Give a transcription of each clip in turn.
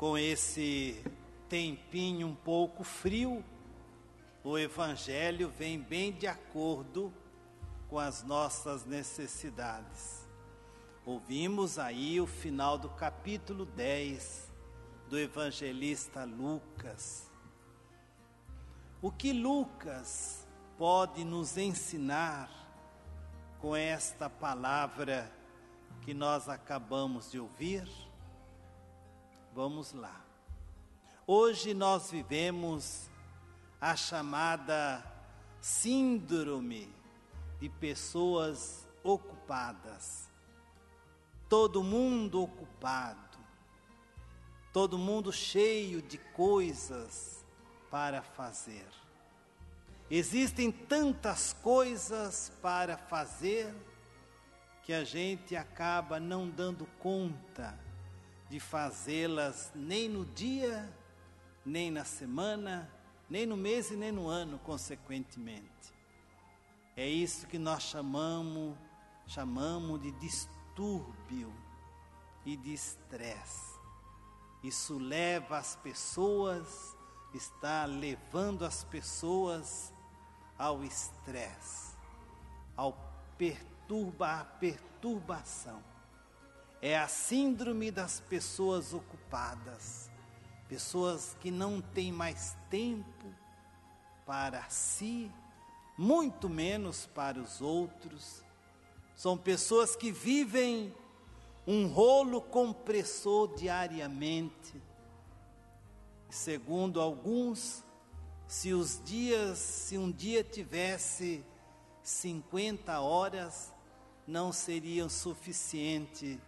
com esse tempinho um pouco frio, o Evangelho vem bem de acordo com as nossas necessidades. Ouvimos aí o final do capítulo 10 do evangelista Lucas. O que Lucas pode nos ensinar com esta palavra que nós acabamos de ouvir? Vamos lá. Hoje nós vivemos a chamada síndrome de pessoas ocupadas. Todo mundo ocupado, todo mundo cheio de coisas para fazer. Existem tantas coisas para fazer que a gente acaba não dando conta de fazê-las nem no dia, nem na semana, nem no mês e nem no ano, consequentemente. É isso que nós chamamos de distúrbio e de estresse. Isso leva as pessoas, está levando as pessoas ao estresse, à perturbação. É a síndrome das pessoas ocupadas, pessoas que não têm mais tempo para si, muito menos para os outros. São pessoas que vivem um rolo compressor diariamente. Segundo alguns, se um dia tivesse 50 horas, não seriam suficiente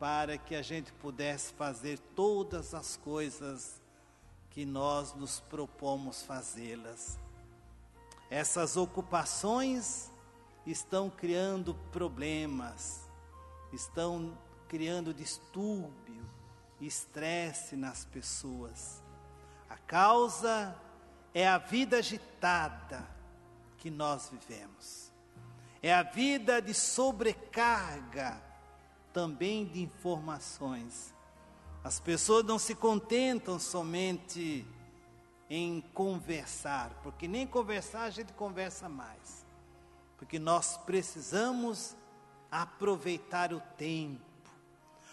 para que a gente pudesse fazer todas as coisas que nós nos propomos fazê-las. Essas ocupações estão criando problemas, estão criando distúrbio, estresse nas pessoas. A causa é a vida agitada que nós vivemos. É a vida de sobrecarga também de informações. As pessoas não se contentam somente em conversar, porque nem conversar a gente conversa mais. Porque nós precisamos aproveitar o tempo.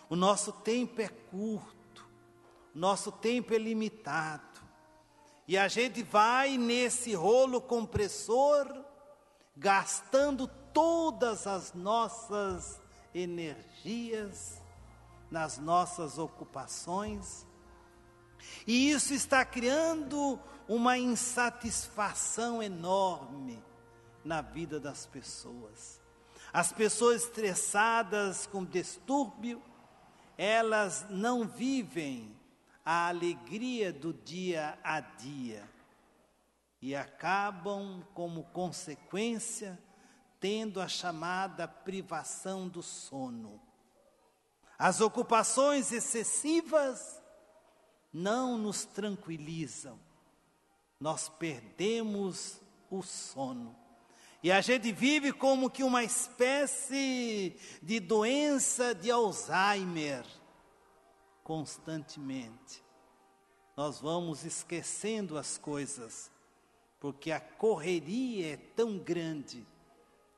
O nosso tempo é curto, o nosso tempo é limitado. E a gente vai nesse rolo compressor, gastando todas as nossas energias nas nossas ocupações. E isso está criando uma insatisfação enorme na vida das pessoas. As pessoas estressadas com distúrbio, elas não vivem a alegria do dia a dia e acabam, como consequência, tendo a chamada privação do sono. As ocupações excessivas não nos tranquilizam, nós perdemos o sono. E a gente vive como que uma espécie de doença de Alzheimer, constantemente. Nós vamos esquecendo as coisas, porque a correria é tão grande,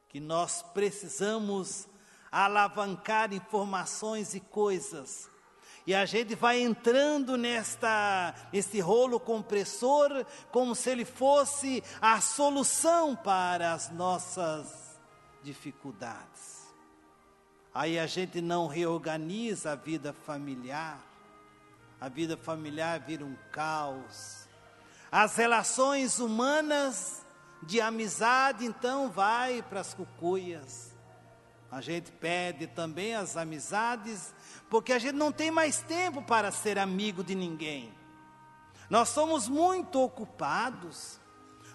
que nós precisamos alavancar informações e coisas. E a gente vai entrando nesse rolo compressor como se ele fosse a solução para as nossas dificuldades. Aí a gente não reorganiza a vida familiar vira um caos. As relações humanas de amizade, então, vai para as cucuias. A gente perde também as amizades, porque a gente não tem mais tempo para ser amigo de ninguém. Nós somos muito ocupados,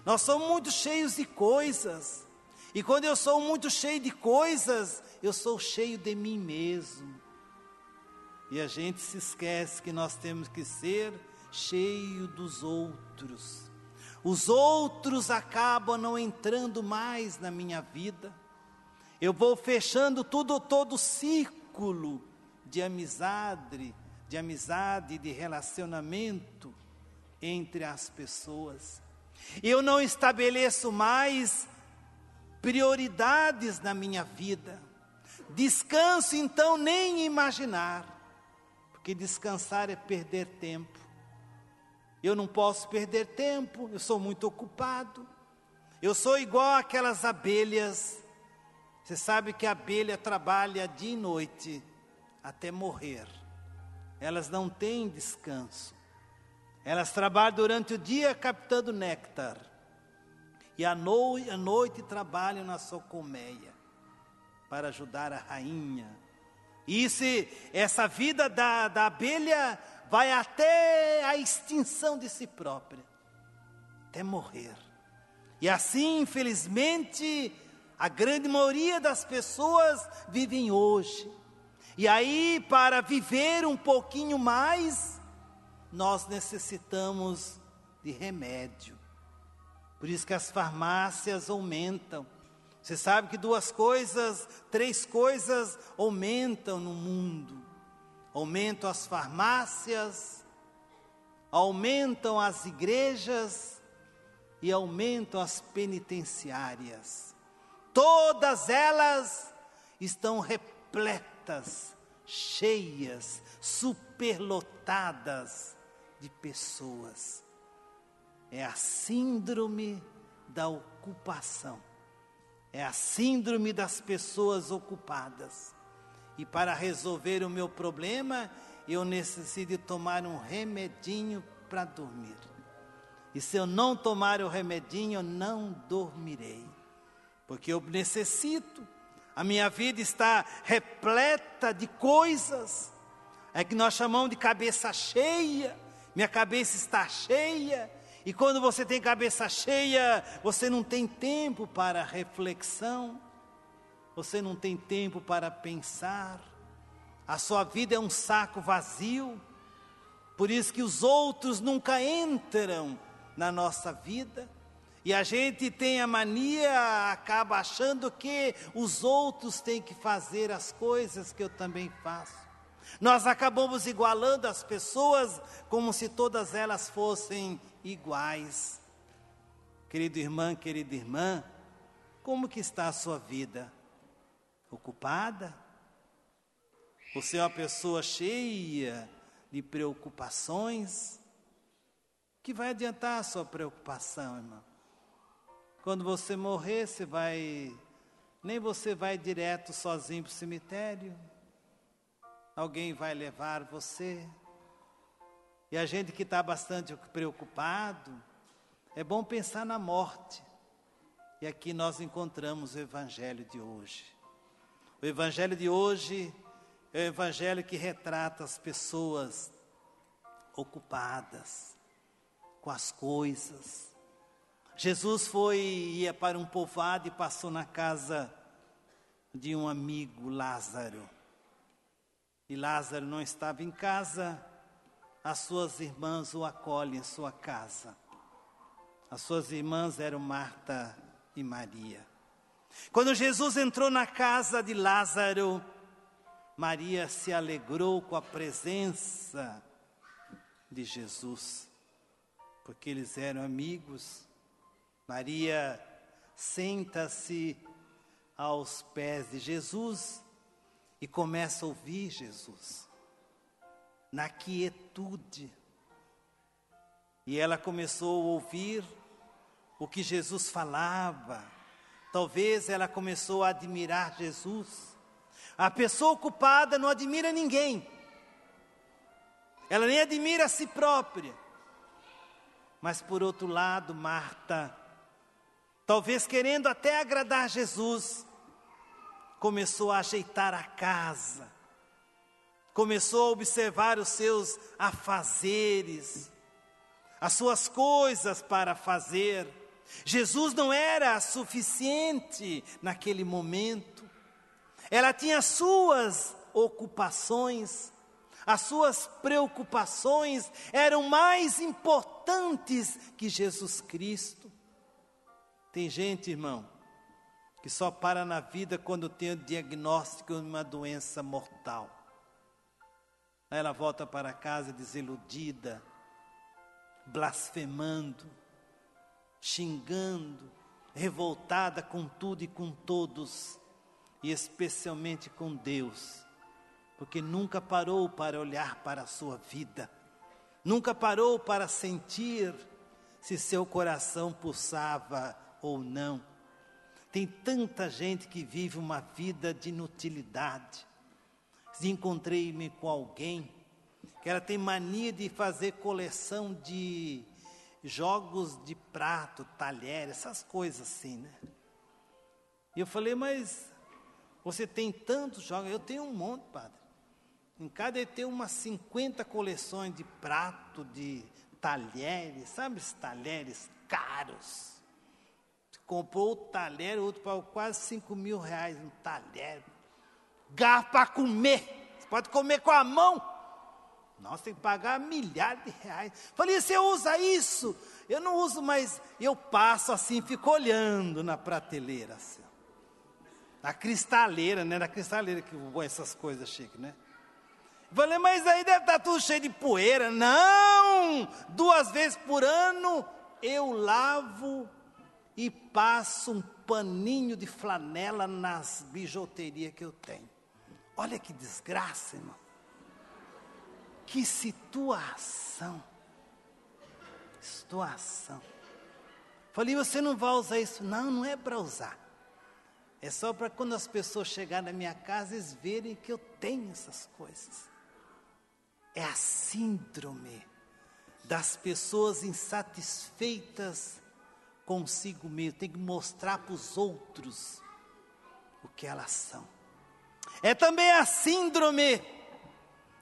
nós somos muito cheios de coisas. E quando eu sou muito cheio de coisas, eu sou cheio de mim mesmo. E a gente se esquece que nós temos que ser cheio dos outros. Os outros acabam não entrando mais na minha vida. Eu vou fechando todo o círculo de amizade de amizade, de relacionamento entre as pessoas. Eu não estabeleço mais prioridades na minha vida. Descanso, então, nem imaginar, porque descansar é perder tempo. Eu não posso perder tempo, eu sou muito ocupado. Eu sou igual aquelas abelhas. Você sabe que a abelha trabalha dia e noite até morrer. Elas não têm descanso. Elas trabalham durante o dia captando néctar. E à noite trabalham na sua colmeia para ajudar a rainha. E essa vida da abelha vai até a extinção de si própria, até morrer. E assim, infelizmente, a grande maioria das pessoas vivem hoje. E aí, para viver um pouquinho mais, nós necessitamos de remédio. Por isso que as farmácias aumentam. Você sabe que 3 coisas aumentam no mundo. Aumentam as farmácias, aumentam as igrejas e aumentam as penitenciárias. Todas elas estão repletas, cheias, superlotadas de pessoas. É a síndrome da ocupação. É a síndrome das pessoas ocupadas. E para resolver o meu problema, eu necessito de tomar um remedinho para dormir. E se eu não tomar o remedinho, eu não dormirei. Porque eu necessito. A minha vida está repleta de coisas. É que nós chamamos de cabeça cheia. Minha cabeça está cheia. E quando você tem cabeça cheia, você não tem tempo para reflexão. Você não tem tempo para pensar. A sua vida é um saco vazio. Por isso que os outros nunca entram na nossa vida. E a gente tem a mania, acaba achando que os outros têm que fazer as coisas que eu também faço. Nós acabamos igualando as pessoas como se todas elas fossem iguais. Querido irmão, querida irmã, como que está a sua vida? Ocupada? Você é uma pessoa cheia de preocupações? Que vai adiantar a sua preocupação, irmão? Quando você morrer, nem você vai direto sozinho para o cemitério. Alguém vai levar você. E a gente que está bastante preocupado, é bom pensar na morte. E aqui nós encontramos o Evangelho de hoje. O Evangelho de hoje é o Evangelho que retrata as pessoas ocupadas com as coisas. Jesus ia para um povoado e passou na casa de um amigo, Lázaro. E Lázaro não estava em casa, as suas irmãs o acolhem em sua casa. As suas irmãs eram Marta e Maria. Quando Jesus entrou na casa de Lázaro, Maria se alegrou com a presença de Jesus, porque eles eram amigos. Maria senta-se aos pés de Jesus e começa a ouvir Jesus, na quietude. E ela começou a ouvir o que Jesus falava. Talvez ela começou a admirar Jesus. A pessoa ocupada não admira ninguém. Ela nem admira a si própria. Mas por outro lado, Marta, talvez querendo até agradar Jesus, começou a ajeitar a casa, começou a observar os seus afazeres, as suas coisas para fazer. Jesus não era suficiente naquele momento. Ela tinha suas ocupações, as suas preocupações eram mais importantes que Jesus Cristo. Tem gente, irmão, que só para na vida quando tem o diagnóstico de uma doença mortal. Aí ela volta para casa desiludida, blasfemando, xingando, revoltada com tudo e com todos, e especialmente com Deus, porque nunca parou para olhar para a sua vida, nunca parou para sentir se seu coração pulsava ou não. Tem tanta gente que vive uma vida de inutilidade. Encontrei-me com alguém que ela tem mania de fazer coleção de jogos de prato, talher, essas coisas assim, né? E eu falei, mas você tem tantos jogos? Eu tenho um monte, padre. Em cada ele tem umas 50 coleções de prato, de talheres, sabe esses talheres caros? Comprou o talher, outro para quase 5 mil reais, um talher. Garfo para comer, você pode comer com a mão. Nossa, tem que pagar milhares de reais. Falei, você usa isso? Eu não uso, mas eu passo assim, fico olhando na prateleira, assim. Na cristaleira, né? Na cristaleira que eu vou essas coisas chiques, né? Falei, mas aí deve estar tudo cheio de poeira. Não! 2 vezes por ano eu lavo e passo um paninho de flanela nas bijuterias que eu tenho. Olha que desgraça, irmão. Que situação. Falei, você não vai usar isso? Não, não é para usar. É só para quando as pessoas chegarem na minha casa, eles verem que eu tenho essas coisas. É a síndrome das pessoas insatisfeitas consigo mesmo. Tem que mostrar para os outros o que elas são. É também a síndrome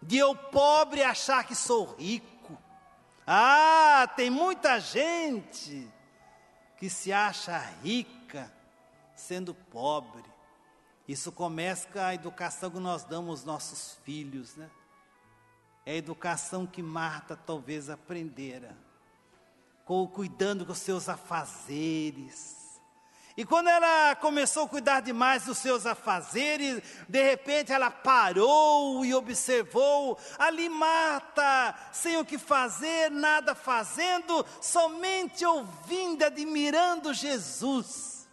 de eu pobre achar que sou rico. Ah, tem muita gente que se acha rica sendo pobre. Isso começa com a educação que nós damos aos nossos filhos, né? É a educação que Marta talvez aprendera, cuidando dos seus afazeres. E quando ela começou a cuidar demais dos seus afazeres, de repente ela parou e observou ali Marta, sem o que fazer, nada fazendo, somente ouvindo, admirando Jesus.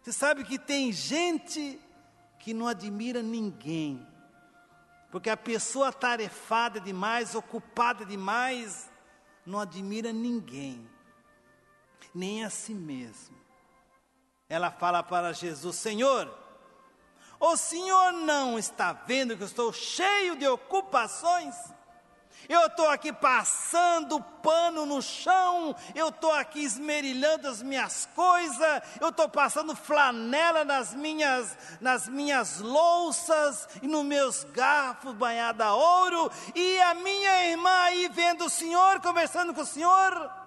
Você sabe que tem gente que não admira ninguém, porque a pessoa atarefada demais, ocupada demais, não admira ninguém, nem a si mesmo. Ela fala para Jesus, Senhor, o Senhor não está vendo que eu estou cheio de ocupações? Eu estou aqui passando pano no chão, eu estou aqui esmerilhando as minhas coisas, eu estou passando flanela nas minhas louças e nos meus garfos banhados a ouro, e a minha irmã aí vendo o Senhor, conversando com o Senhor.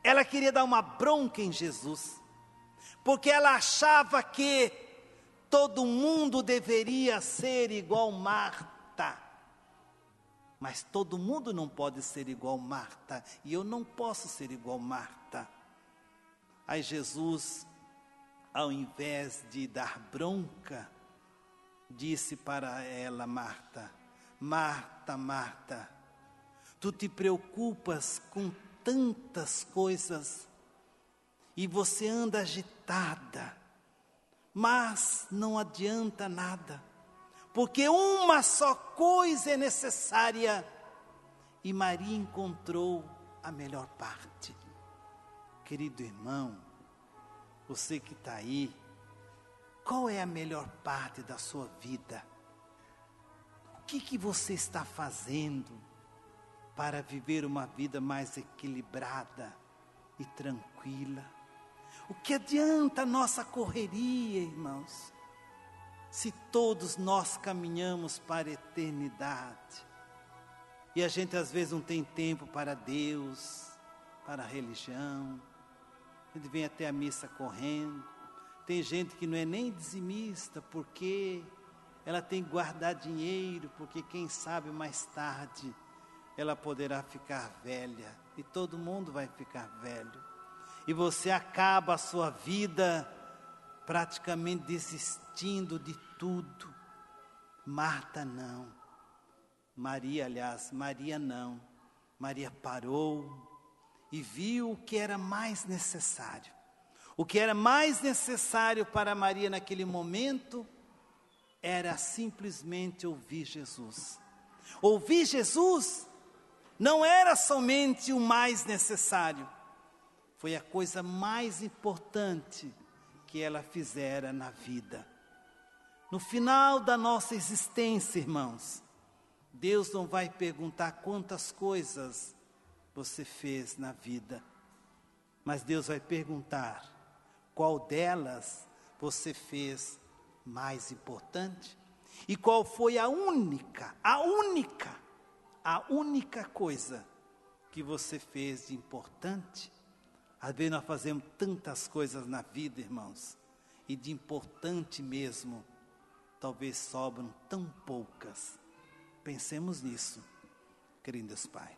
Ela queria dar uma bronca em Jesus, porque ela achava que todo mundo deveria ser igual Marta. Mas todo mundo não pode ser igual Marta, e eu não posso ser igual Marta. Aí Jesus, ao invés de dar bronca, disse para ela, Marta, Marta, Marta, tu te preocupas com tantas coisas, e você anda agitada, mas não adianta nada, porque uma só coisa é necessária, e Maria encontrou a melhor parte. Querido irmão, você que está aí, qual é a melhor parte da sua vida? O que você está fazendo para viver uma vida mais equilibrada e tranquila? O que adianta a nossa correria, irmãos, se todos nós caminhamos para a eternidade? E a gente às vezes não tem tempo para Deus, para a religião. A gente vem até a missa correndo. Tem gente que não é nem dizimista, porque ela tem que guardar dinheiro, porque quem sabe mais tarde ela poderá ficar velha, e todo mundo vai ficar velho, e você acaba a sua vida praticamente desistindo de tudo, Marta não. Maria não. Maria parou e viu o que era mais necessário. O que era mais necessário para Maria naquele momento era simplesmente ouvir Jesus. Ouvir Jesus não era somente o mais necessário, foi a coisa mais importante que ela fizera na vida. No final da nossa existência, irmãos, Deus não vai perguntar quantas coisas você fez na vida, mas Deus vai perguntar qual delas você fez mais importante e qual foi a única coisa que você fez de importante. Às vezes nós fazemos tantas coisas na vida, irmãos, e de importante mesmo, talvez sobram tão poucas. Pensemos nisso, querido Deus Pai.